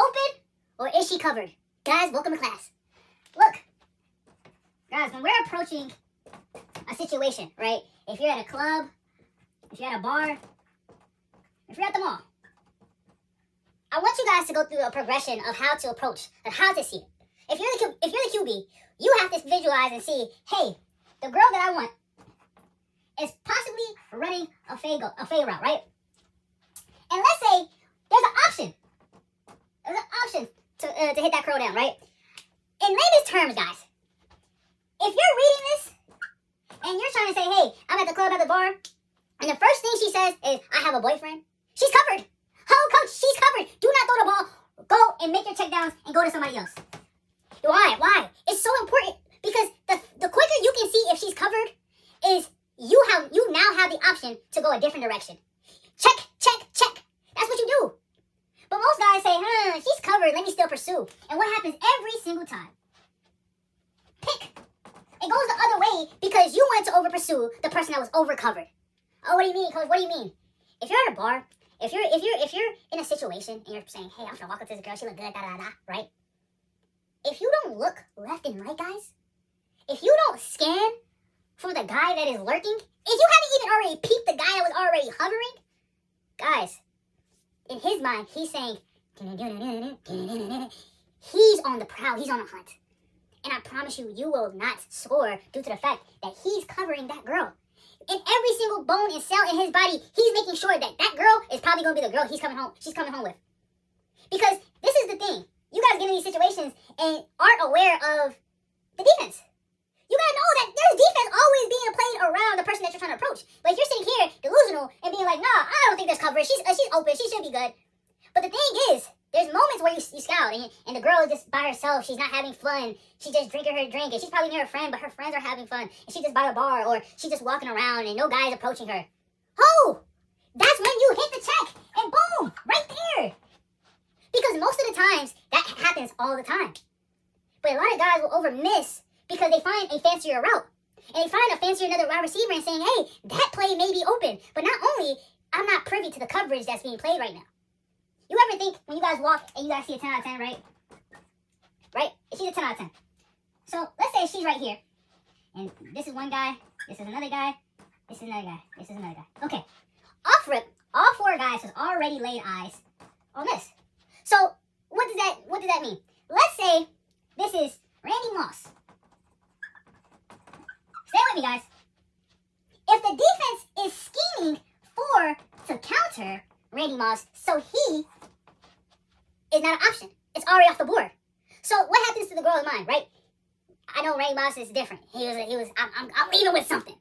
open or is she covered? Guys, welcome to class. Look, guys, when we're approaching a situation, right? If you're at a club, if you're at a bar, if you're at the mall, I want you guys to go through a progression of how to approach and how to see it. If you're the QB, you have to visualize and see, hey, the girl that I want is possibly running a fade route, right? And let's say there's an option. There's an option to hit that curl down, right? In layman's terms, guys, if you're reading this and you're trying to say, hey, I'm at the club, at the bar, and the first thing she says is, I have a boyfriend, she's covered. Oh, coach, she's covered. Do not throw the ball. Go and make your check downs and go to somebody else. Why? It's so important because the quicker you can see if she's covered is you now have the option to go a different direction. Check. That's what you do. But most guys say, she's covered, let me still pursue. And what happens every single time? Pick. It goes the other way because you wanted to over pursue the person that was over covered. Oh, what do you mean, coach? What do you mean? If you're at a bar, if you're in a situation and you're saying, hey, I'm gonna walk up to this girl, she look good, right? If you don't look left and right, guys, if you don't scan for the guy that is lurking, if you haven't even already peeped the guy that was already hovering, guys, in his mind, he's saying, he's on the prowl, he's on the hunt. And I promise you, you will not score due to the fact that he's covering that girl. In every single bone and cell in his body, he's making sure that that girl is probably going to be the girl she's coming home with. Because this is the thing. You guys get in these situations and aren't aware of the defense. You gotta know that there's defense always being played around the person that you're trying to approach. But if you're sitting here delusional and being like, nah, I don't think there's coverage. She's open. She should be good. But the thing is, there's moments where you scout and the girl is just by herself. She's not having fun. She's just drinking her drink. And she's probably near a friend, but her friends are having fun. And she's just by the bar or she's just walking around and no guy's approaching her. Oh, that's when you hit the check and boom, right there. Because most of the times, that happens all the time. But a lot of guys will over-miss because they find a fancier route. And they find a fancier another wide receiver and saying, hey, that play may be open. But not only, I'm not privy to the coverage that's being played right now. You ever think when you guys walk and you guys see a 10 out of 10, right? Right? She's a 10 out of 10. So let's say she's right here. And this is one guy. This is another guy. This is another guy. This is another guy. Okay. Off rip, all four guys has already laid eyes on this. So what does that mean? Let's say this is Randy Moss. Stay with me, guys. If the defense is scheming to counter Randy Moss, so he is not an option. It's already off the board. So what happens to the girl's mind, right? I know Randy Moss is different. I'm leaving with something.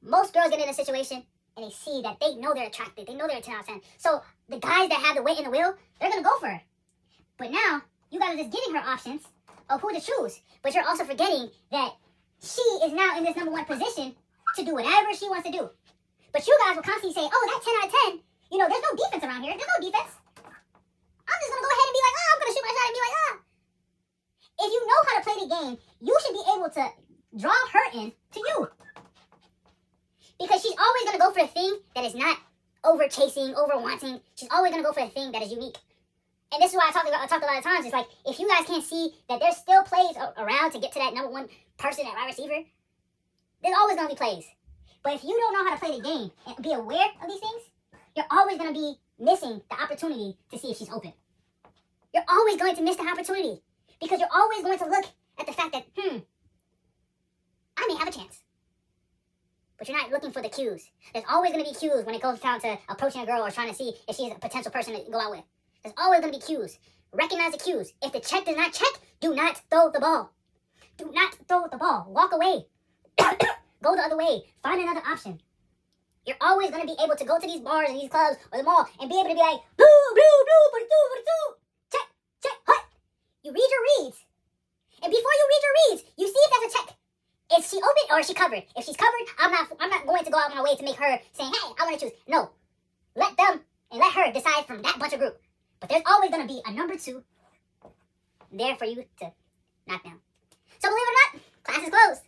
Most girls get in a situation and they see that they know they're attractive. They know they're a 10 out of 10. So the guys that have the weight in the wheel, they're going to go for her. But now, you guys are just giving her options of who to choose. But you're also forgetting that she is now in this number one position to do whatever she wants to do. But you guys will constantly say, oh, that 10 out of 10, there's no defense around here. There's no defense. I'm just going to go ahead and be like, I'm going to shoot my shot and be like, If you know how to play the game, you should be able to draw her in to you. Because she's always going to go for the thing that is not over chasing, over wanting. She's always going to go for the thing that is unique. And this is why I talked a lot of times. It's like, if you guys can't see that there's still plays around to get to that number one person at wide receiver, there's always going to be plays. But if you don't know how to play the game and be aware of these things, you're always going to be missing the opportunity to see if she's open. You're always going to miss the opportunity because you're always going to look at the fact that, I may have a chance. But you're not looking for the cues. There's always going to be cues when it comes down to approaching a girl or trying to see if she's a potential person to go out with. There's always going to be cues. Recognize the cues. If the check does not check, do not throw the ball. Do not throw the ball. Walk away. Go the other way. Find another option. You're always going to be able to go to these bars and these clubs or the mall and be able to be like, blue, 42. Check, hut. You read your reads. And before you read your reads, you see if that's a check. Is she open or is she covered? If she's covered, I'm not going to go out of my way to make her saying, hey, I want to choose. No. Let them and let her decide from that bunch of group. But there's always going to be a number 2 there for you to knock down. So believe it or not, class is closed.